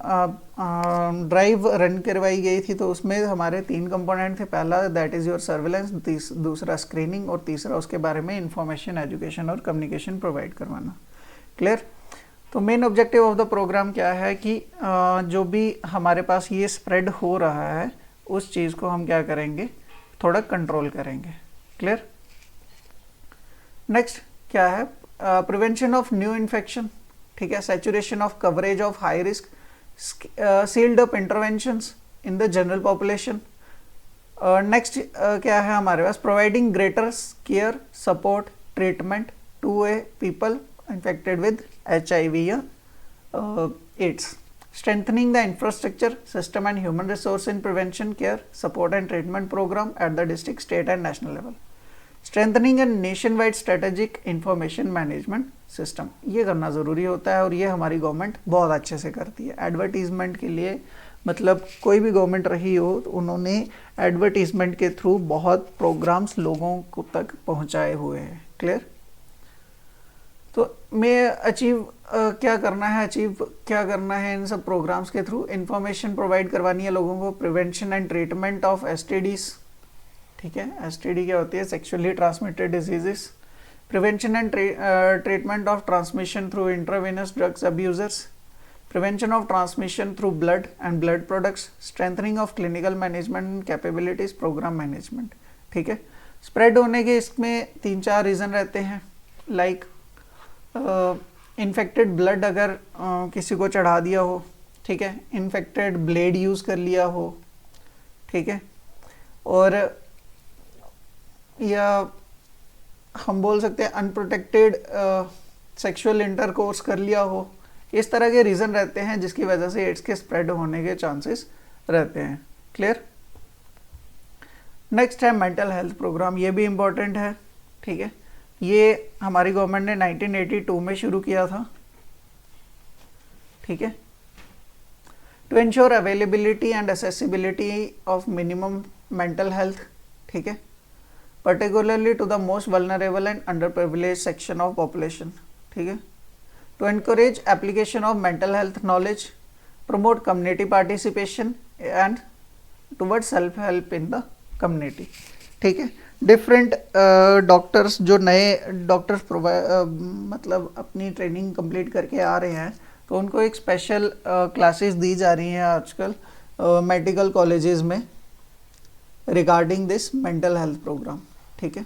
ड्राइव रन करवाई गई थी तो उसमें हमारे 3 कंपोनेंट थे। पहला दैट इज़ योर सर्विलेंस, दूसरा स्क्रीनिंग, और तीसरा उसके बारे में इंफॉर्मेशन, एजुकेशन और कम्युनिकेशन प्रोवाइड करवाना, क्लियर। तो main objective of the programme क्या है कि जो भी हमारे पास ये स्प्रेड हो रहा है उस चीज़ को हम क्या करेंगे, थोड़ा कंट्रोल करेंगे, क्लियर। नेक्स्ट क्या है, प्रिवेंशन ऑफ न्यू इन्फेक्शन, ठीक है, saturation of coverage of high risk, scaled up interventions in the general population. Next क्या है हमारे पास, providing greater care, support, treatment to a people infected with HIV या AIDS, strengthening the infrastructure, system and human resource in prevention, care, support and treatment program at the district, state and national level, strengthening a nationwide strategic information management system। ये करना ज़रूरी होता है और ये हमारी government बहुत अच्छे से करती है। एडवर्टीज़मेंट के लिए, मतलब कोई भी गवर्नमेंट रही हो तो उन्होंने एडवर्टीज़मेंट के थ्रू बहुत प्रोग्राम्स लोगों को तक पहुँचाए हुए हैं, क्लियर। तो मैं अचीव क्या करना है इन सब प्रोग्राम्स के थ्रू, इंफॉर्मेशन प्रोवाइड करवानी है लोगों को, prevention and treatment of STDs, ठीक है, STD क्या होती है, sexually transmitted diseases, prevention and treatment of transmission through intravenous drugs abusers, prevention of transmission through blood and blood products, strengthening of clinical management capabilities, programme management, ठीक है। Spread होने के इसमें 3-4 रीज़न रहते हैं, लाइक इन्फेक्टेड ब्लड अगर किसी को चढ़ा दिया हो, ठीक है, इन्फेक्टेड ब्लेड यूज़ कर लिया हो, ठीक है, और या हम बोल सकते हैं अनप्रोटेक्टेड सेक्सुअल इंटरकोर्स कर लिया हो। इस तरह के रीज़न रहते हैं जिसकी वजह से एड्स के स्प्रेड होने के चांसेस रहते हैं, क्लियर। नेक्स्ट है मेंटल हेल्थ प्रोग्राम, ये भी इम्पोर्टेंट है, ठीक है। ये हमारी गवर्नमेंट ने 1982 में शुरू किया था, ठीक है। To ensure availability and accessibility of minimum mental health, ठीक है, particularly to the most vulnerable and under privilege section of population, ठीक है। To encourage application of mental health knowledge, promote community participation and toward self help in the community, ठीक है। Different doctors जो नए doctors मतलब अपनी training complete करके आ रहे हैं, तो उनको एक स्पेशल क्लासेस दी जा रही हैं आजकल मेडिकल कॉलेजेस में regarding this mental health programme, ठीक है।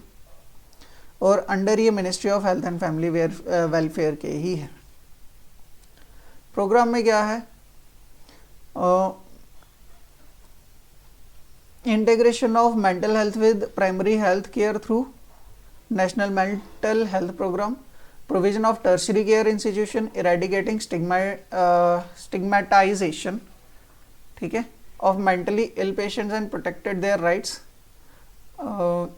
और अंडर ये ministry of health and family welfare के ही है। प्रोग्राम में क्या है, integration of mental health with primary health care through national mental health programme, provision of tertiary care institution, eradicating stigmatization, ठीक है, of mentally ill patients and protected their rights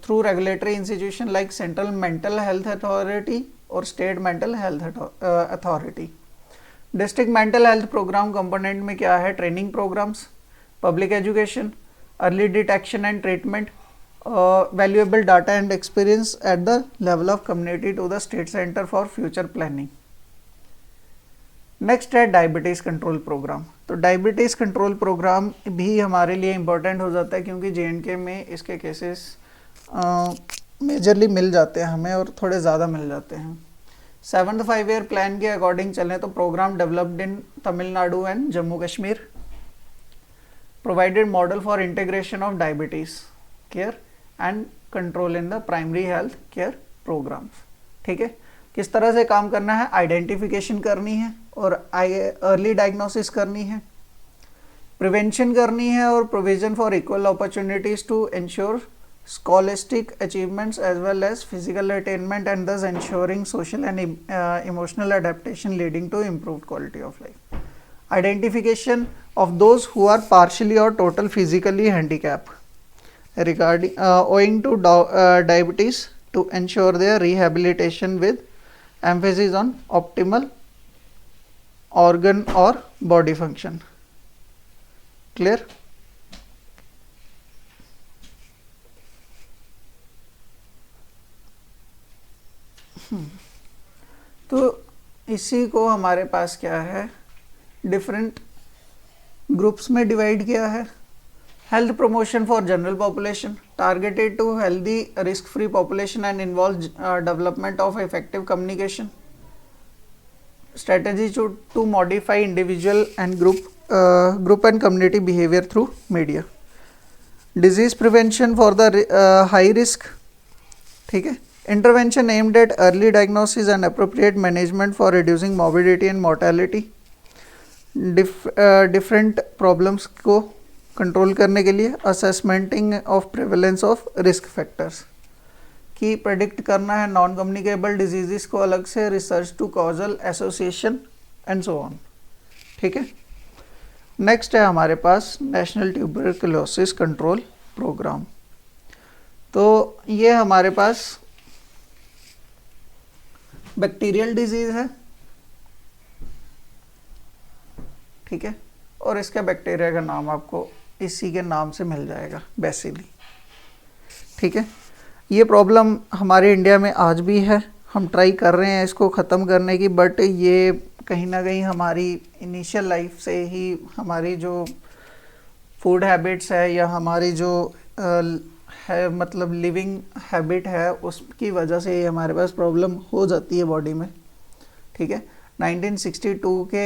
through regulatory institution like Central Mental Health Authority or State Mental Health Authority. District Mental Health Program component में क्या है, training programmes, public education, early detection and treatment, valuable data and experience at the level of community to the state center for future planning. Next है diabetes control programme. तो diabetes control programme भी हमारे लिए important हो जाता है क्योंकि JNK में इसके केसेस मेजरली मिल जाते हैं हमें और थोड़े ज़्यादा मिल जाते हैं। 7th 5-year प्लान के अकॉर्डिंग चलें तो programme developed in Tamil Nadu and Jammu Kashmir, provided model for integration of diabetes care and control in the primary health care programmes, ठीक है। किस तरह से काम करना है, आइडेंटिफिकेशन करनी है और अर्ली डायग्नोसिस करनी है, प्रिवेंशन करनी है और provision for equal opportunities to ensure scholastic achievements as well as physical attainment and thus ensuring social and emotional adaptation leading to improved quality of life, identification of those who are partially और total physically handicap regarding owing to diabetes to ensure their rehabilitation with emphasis on optimal organ or body function. Clear? तो इसी को हमारे पास क्या है, different groups में divide किया है। Health promotion for general population, targeted to healthy risk-free population and involves development of effective communication. Strategy to modify individual and group and community behavior through media. Disease prevention for the high risk, ठीक है. Intervention aimed at early diagnosis and appropriate management for reducing morbidity and mortality. Different problems को control करने के लिए assessmenting of prevalence of risk factors की predict करना है, non communicable diseases को अलग से, research to causal association and so on, ठीक है। नेक्स्ट है हमारे पास नेशनल ट्यूबरकुलोसिस कंट्रोल प्रोग्राम। तो ये हमारे पास बैक्टीरियल डिजीज़ है, ठीक है, और इसका बैक्टीरिया का नाम आपको इसी के नाम से मिल जाएगा, बेसिली, ठीक है। ये प्रॉब्लम हमारे इंडिया में आज भी है, हम ट्राई कर रहे हैं इसको ख़त्म करने की, बट ये कहीं ना कहीं हमारी इनिशियल लाइफ से ही हमारी जो फूड हैबिट्स है या हमारी जो है मतलब लिविंग हैबिट है उसकी वजह से ये हमारे पास प्रॉब्लम हो जाती है बॉडी में, ठीक है। 1962 के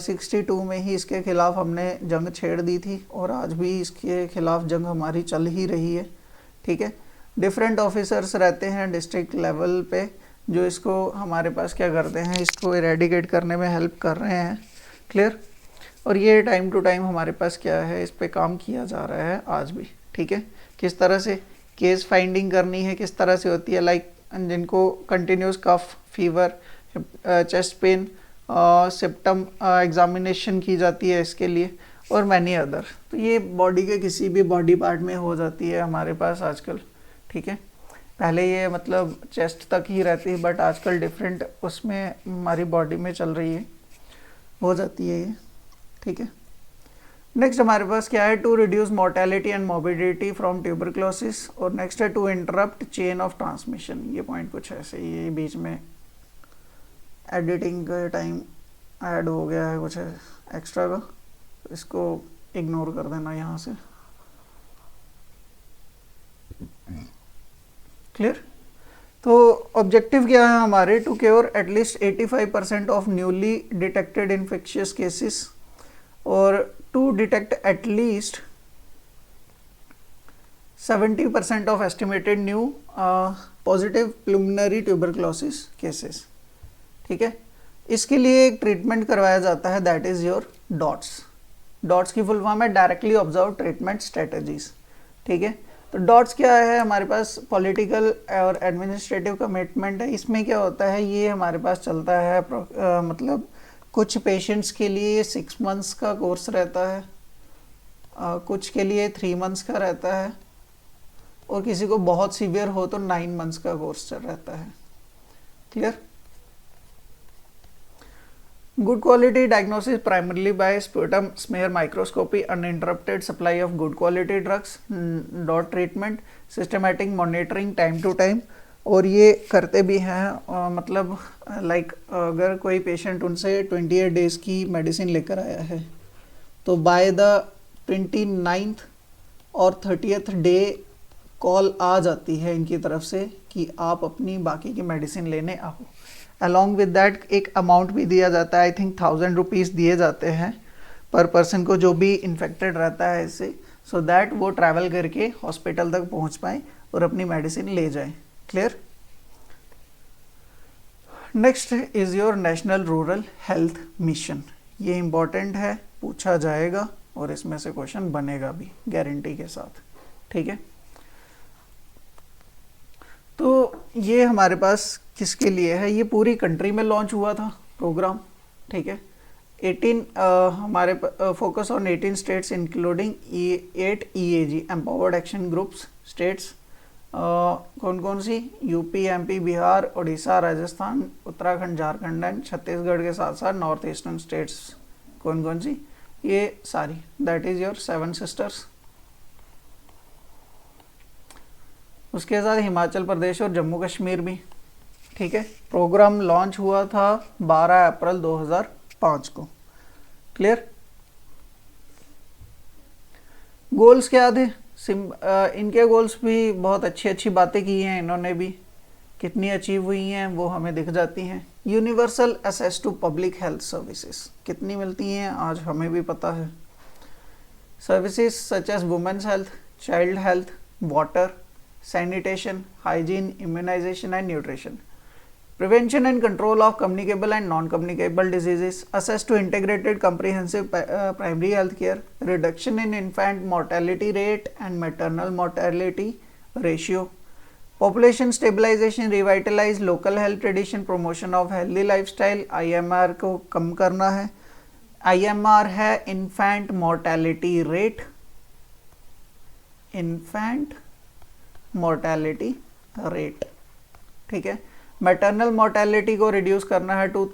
62 में ही इसके ख़िलाफ़ हमने जंग छेड़ दी थी और आज भी इसके ख़िलाफ़ जंग हमारी चल ही रही है, ठीक है। डिफरेंट ऑफिसर्स रहते हैं डिस्ट्रिक्ट लेवल पे जो इसको हमारे पास क्या करते हैं, इसको इरेडिकेट करने में हेल्प कर रहे हैं, क्लियर। और ये टाइम टू टाइम हमारे पास क्या है, इस पे काम किया जा रहा है आज भी, ठीक है। किस तरह से केस फाइंडिंग करनी है, किस तरह से होती है, लाइक जिनको continuous cough, fever, chest pain, symptom examination की जाती है इसके लिए, और मैनी अदर। तो ये बॉडी के किसी भी बॉडी पार्ट में हो जाती है हमारे पास आजकल, ठीक है। पहले ये मतलब चेस्ट तक ही रहती है, बट आजकल डिफरेंट उसमें हमारी बॉडी में चल रही है। हो जाती है ये, ठीक है। नेक्स्ट हमारे पास क्या है, to reduce mortality and morbidity from tuberculosis, और नेक्स्ट है to interrupt chain of transmission. ये पॉइंट कुछ ऐसे, ये बीच में एडिटिंग का टाइम ऐड हो गया है कुछ एक्स्ट्रा का, इसको इग्नोर कर देना यहाँ से। क्लियर। तो ऑब्जेक्टिव क्या है हमारे, to cure at least 85% of newly detected infectious cases, और to detect at least 70% of estimated new positive pulmonary tuberculosis cases, ठीक है। इसके लिए एक ट्रीटमेंट करवाया जाता है, that is your DOTS. DOTS की फुल फॉर्म है डायरेक्टली ऑब्जर्व ट्रीटमेंट स्ट्रेटजीज, ठीक है। तो डॉट्स क्या है, हमारे पास पॉलिटिकल और एडमिनिस्ट्रेटिव कमिटमेंट है। इसमें क्या होता है, ये हमारे पास चलता है मतलब कुछ पेशेंट्स के लिए 6 मंथ्स का कोर्स रहता है, कुछ के लिए 3 मंथ्स का रहता है, और किसी को बहुत सीवियर हो तो 9 मंथ्स का कोर्स चल रहता है। Clear. Good quality diagnosis primarily by sputum smear microscopy, uninterrupted supply of good quality drugs, dot treatment, systematic monitoring time to time, और ये करते भी हैं मतलब लाइक अगर कोई पेशेंट उनसे 28 डेज़ की मेडिसिन लेकर आया है तो बाय द 29th और 30th डे कॉल आ जाती है इनकी तरफ से कि आप अपनी बाकी की मेडिसिन लेने आओ। अलॉन्ग विद दैट एक अमाउंट भी दिया जाता है, आई थिंक 1000 रुपीज़ दिए जाते हैं पर पर्सन को जो भी इन्फेक्टेड रहता है इससे, सो दैट वो ट्रैवल करके हॉस्पिटल तक पहुंच पाए और अपनी मेडिसिन ले जाए। Clear. Next is your national rural health mission. ये इम्पॉर्टेंट है, पूछा जाएगा और इसमें से क्वेश्चन बनेगा भी गारंटी के साथ, ठीक है। तो ये हमारे पास किसके लिए है, ये पूरी कंट्री में लॉन्च हुआ था प्रोग्राम, ठीक है। 18 हमारे focus on 18 states including 8 EAG empowered action groups states. कौन कौन सी, UP, MP, Bihar, Orissa, Rajasthan, Uttarakhand, Jharkhand and Chhattisgarh के साथ साथ नॉर्थ ईस्टर्न स्टेट्स। कौन कौन सी, ये सारी, दैट इज योर 7 सिस्टर्स। उसके साथ हिमाचल प्रदेश और जम्मू कश्मीर भी, ठीक है। प्रोग्राम लॉन्च हुआ था 12 अप्रैल 2005 को। क्लियर। गोल्स क्या थे, इनके गोल्स भी बहुत अच्छी अच्छी बातें की हैं इन्होंने भी, कितनी अचीव हुई हैं वो हमें दिख जाती हैं। Universal access to public health services कितनी मिलती हैं आज हमें भी पता है। Services such as women's health, child health, water, sanitation, hygiene, immunization and nutrition, prevention and control of communicable and non-communicable diseases, access to integrated comprehensive primary health care, reduction in infant mortality rate and maternal mortality ratio, population stabilization, revitalize local health tradition, promotion of healthy lifestyle, IMR को कम करना है। IMR है infant mortality rate, infant mortality rate, ठीक है। Maternal mortality को reduce करना है to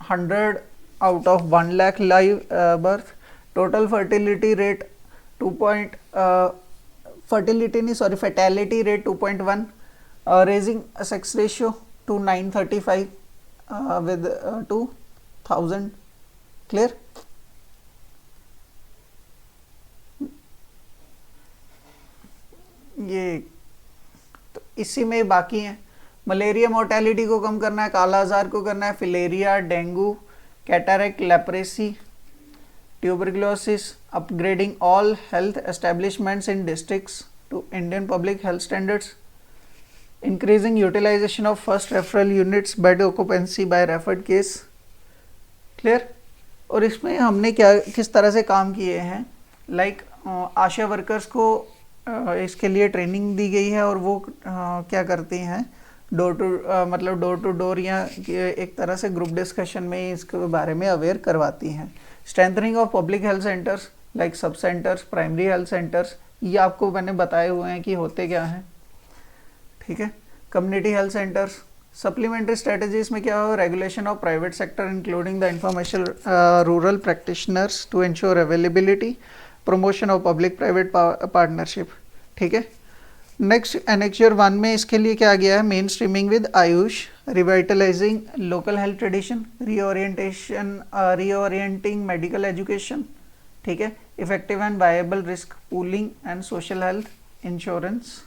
100 out of 1 lakh live birth. Total fertility rate fertility rate 2.1, raising sex ratio to 935 with 2000। Clear. ये तो इसी में बाकी हैं। मलेरिया मोर्टेलिटी को कम करना है, काला आजार को करना है, filaria, dengue, cataract, leprosy, tuberculosis, upgrading all health establishments in districts to Indian public health standards, increasing utilization of first referral units, bed occupancy by referred case. Clear. और इसमें हमने क्या किस तरह से काम किए हैं, लाइक आशा वर्कर्स को इसके लिए ट्रेनिंग दी गई है और वो क्या करती हैं, डोर टू डोर या एक तरह से ग्रुप डिस्कशन में इसके बारे में अवेयर करवाती हैं। Strengthening of public health centres like सब सेंटर्स, प्राइमरी हेल्थ सेंटर्स, ये आपको मैंने बताए हुए हैं कि होते क्या हैं, ठीक है। Community health centres, supplementary strategies में क्या हो, regulation of private sector including the information rural practitioners to ensure availability, promotion of public private partnership. ठीक है, नेक्स्ट एनेक्चर 1 में इसके लिए क्या गया है, main streaming with AYUSH, revitalising local health tradition, reorienting medical education. ठीक है, effective and viable risk pooling and social health insurance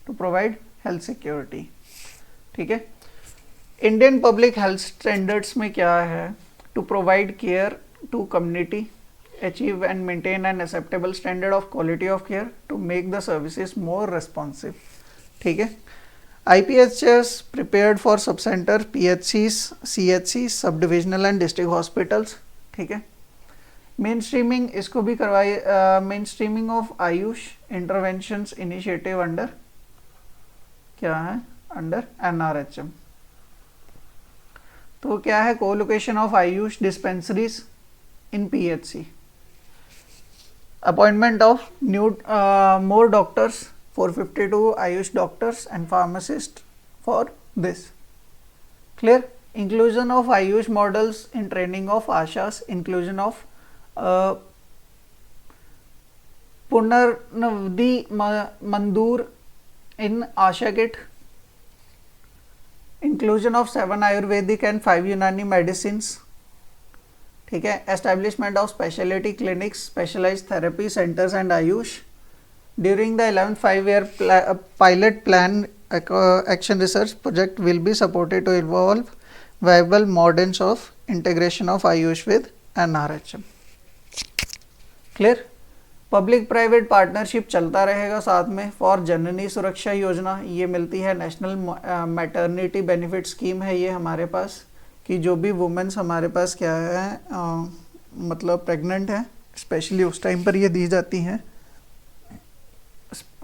to provide health security. ठीक है, इंडियन पब्लिक हेल्थ स्टैंडर्ड्स में क्या है, to provide care to community, achieve and maintain an acceptable standard of quality of care, to make the services more responsive. ठीक है, IPHS prepared for sub centre, PHCs, CHCs, sub divisional and district hospitals. ठीक है, main streaming इसको भी करवाई, main streaming of AYUSH interventions initiative under क्या है, under NRHM। तो क्या है, colocation of AYUSH dispensaries in PHC, appointment of new more doctors, 452 AYUSH doctors and pharmacist for this. Clear, inclusion of AYUSH models in training of ASHAs, inclusion of Punarnavadi Mandur in ASHA kit, inclusion of 7 Ayurvedic and 5 Unani medicine. ठीक है, establishment of speciality clinics, specialized therapy centres and AYUSH. During the 11th 5-year pilot plan action research project will be supported to evolve viable models of integration of Ayush with NRHM। Clear, public private partnership चलता रहेगा साथ में। For जननी सुरक्षा योजना, ये मिलती है national maternity benefit scheme है ये हमारे पास, कि जो भी वुमेन्स हमारे पास क्या है मतलब प्रेग्नेंट है, स्पेशली उस टाइम पर ये दी जाती हैं।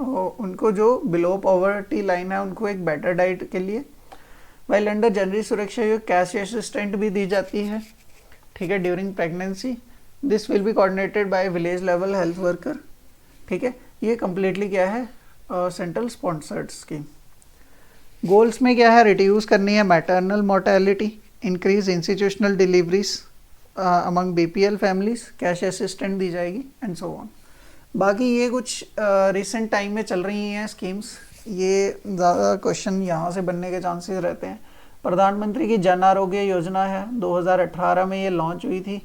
उनको जो बिलो पॉवर्टी लाइन है उनको एक बेटर डाइट के लिए, वाइल अंडर जनरल सुरक्षा योग कैश असिस्टेंट भी दी जाती है। ठीक है, during pregnancy this will be coordinated by village level health worker. ठीक है, ये कम्प्लीटली क्या है, सेंट्रल स्पॉन्सर्ड स्कीम। गोल्स में क्या है, रिड्यूस करनी है maternal mortality, increase institutional deliveries among BPL families, cash assistant दी जाएगी एंड सो ऑन। बाकी ये कुछ रिसेंट टाइम में चल रही हैं स्कीम्स, ये ज़्यादा क्वेश्चन यहाँ से बनने के चांसेस रहते हैं। प्रधानमंत्री की जन आरोग्य योजना है, 2018 में ये लॉन्च हुई थी।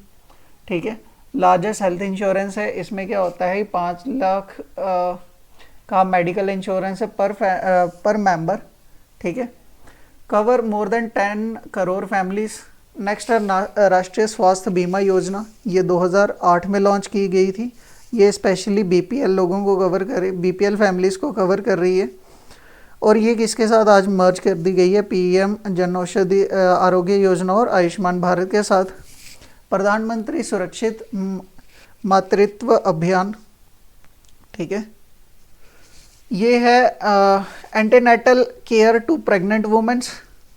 ठीक है, लार्जेस्ट हेल्थ इंश्योरेंस है, इसमें क्या होता है 5 लाख का मेडिकल इंश्योरेंस है पर मेंबर। ठीक है, cover more than 10 crore families. Next है राष्ट्रीय स्वास्थ्य बीमा योजना, ये 2008 में लॉन्च की गई थी। ये स्पेशली BPL लोगों को कवर करे, BPL फैमिलीज़ को कवर कर रही है। और ये किसके साथ आज मर्ज कर दी गई है, PM जन औषधि आरोग्य योजना और आयुष्मान भारत के साथ। प्रधानमंत्री सुरक्षित मातृत्व अभियान। ठीक है, ये है antenatal care to pregnant womens,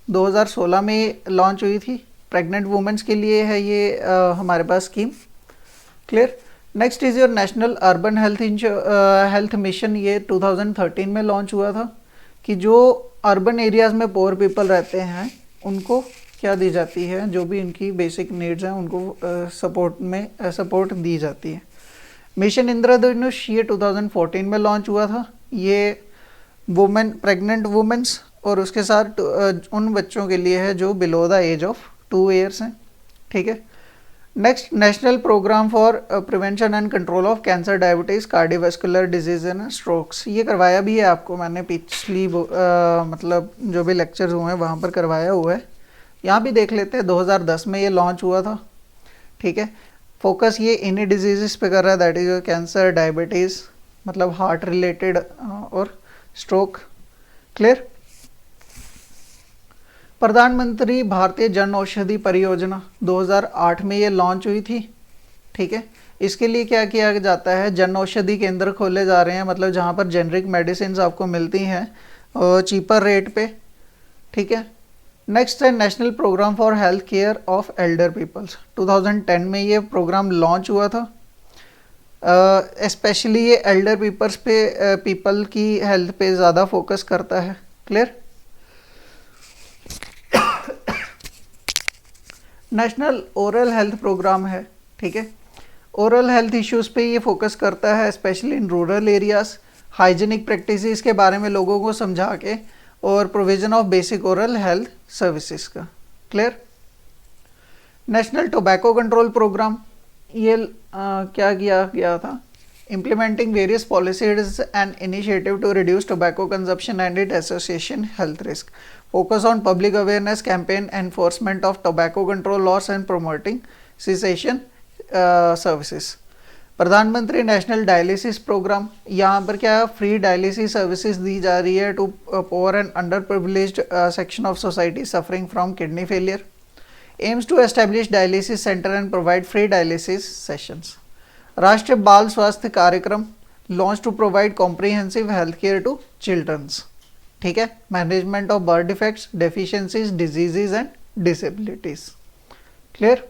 2016 में लॉन्च हुई थी। प्रेग्नेंट वुमेन्स के लिए है ये हमारे पास scheme. Clear, next is your national urban health mission, ये 2013 में लॉन्च हुआ था, कि जो अर्बन एरियाज़ में पुअर पीपल रहते हैं उनको क्या दी जाती है, जो भी इनकी बेसिक नीड्स हैं उनको सपोर्ट दी जाती है। मिशन इंद्रधनुष ये 2014 में लॉन्च हुआ था। ये प्रेग्नेंट वुमेन्स और उसके साथ उन बच्चों के लिए है जो below the age of 2 years हैं। ठीक है, next national programme for prevention and control of cancer, diabetes, cardiovascular disease and strokes, ये करवाया भी है आपको मैंने पिछली मतलब जो भी लेक्चर्स हुए हैं वहाँ पर करवाया हुआ है। यहाँ भी देख लेते हैं, 2010 में ये लॉन्च हुआ था। ठीक है, फोकस ये इन्हीं डिजीज़ पे कर रहा है, दैट इज कैंसर, डायबिटीज़ मतलब हार्ट रिलेटेड और स्ट्रोक। क्लियर, प्रधानमंत्री भारतीय जन औषधि परियोजना 2008 में ये लॉन्च हुई थी। ठीक है, इसके लिए क्या किया जाता है, जन औषधि केंद्र खोले जा रहे हैं, मतलब जहाँ पर जेनरिक मेडिसिन आपको मिलती हैं चीपर रेट पे। ठीक है, नेक्स्ट है national programme for health care of elder peoples, 2010 में ये प्रोग्राम लॉन्च हुआ था। स्पेशली ये एल्डर पीपल की हेल्थ पे ज़्यादा फोकस करता है। Clear, national oral health programme है, ठीक है। ओरल हेल्थ इश्यूज़ पे ये फोकस करता है, specially in rural areas, hygienic practices के बारे में लोगों को समझा के, और provision of basic oral health services का। Clear. National tobacco control programme, ये क्या किया गया था, implementing various policies and initiative to reduce tobacco consumption and its association health risk, focus on public awareness campaign, enforcement of tobacco control laws and promoting cessation services। प्रधानमंत्री national dialysis programme, यहाँ पर क्या free dialysis services दी जा रही है to poor and underprivileged section of society suffering from kidney failure, aims to establish dialysis centre and provide free dialysis sessions. Rashtriya Bal Swasthya Karyakram, launch to provide comprehensive health care to childrens, ठीक है, management of birth defects, deficiencies, diseases and disabilities. Clear.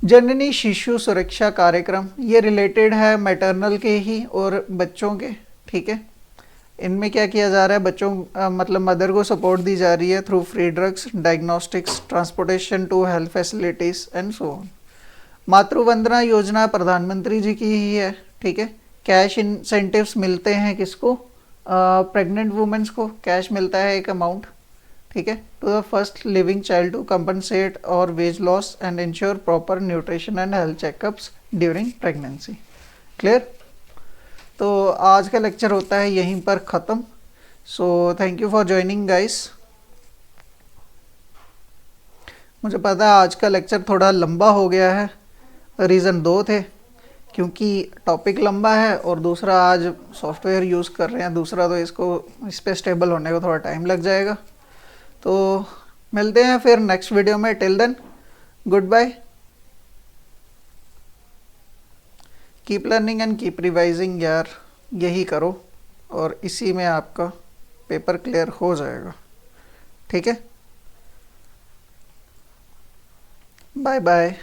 Janani Shishu Suraksha कार्यक्रम, ये related है maternal के ही और बच्चों के, ठीक है। इनमें क्या किया जा रहा है, बच्चों मतलब मदर को सपोर्ट दी जा रही है through free drugs, diagnostics, transportation to health facilities and so on. Matru Vandana योजना प्रधानमंत्री जी की ही है, ठीक है। कैश इंसेंटिव्स मिलते हैं किसको, प्रेग्नेंट वुमेन्स को कैश मिलता है एक अमाउंट, ठीक है, to the first living child to compensate और wage loss and ensure proper nutrition and health checkups during pregnancy. Clear. तो आज का लेक्चर होता है यहीं पर ख़त्म। So thank you for joining guys. मुझे पता है आज का लेक्चर थोड़ा लंबा हो गया है, रीज़न दो थे, क्योंकि टॉपिक लंबा है और दूसरा आज सॉफ्टवेयर यूज़ कर रहे हैं, दूसरा तो इस पे स्टेबल होने को थोड़ा टाइम लग जाएगा। तो मिलते हैं फिर नेक्स्ट वीडियो में। Till then good bye, keep learning and keep revising यार, यही करो और इसी में आपका पेपर क्लियर हो जाएगा, ठीक है। Bye bye.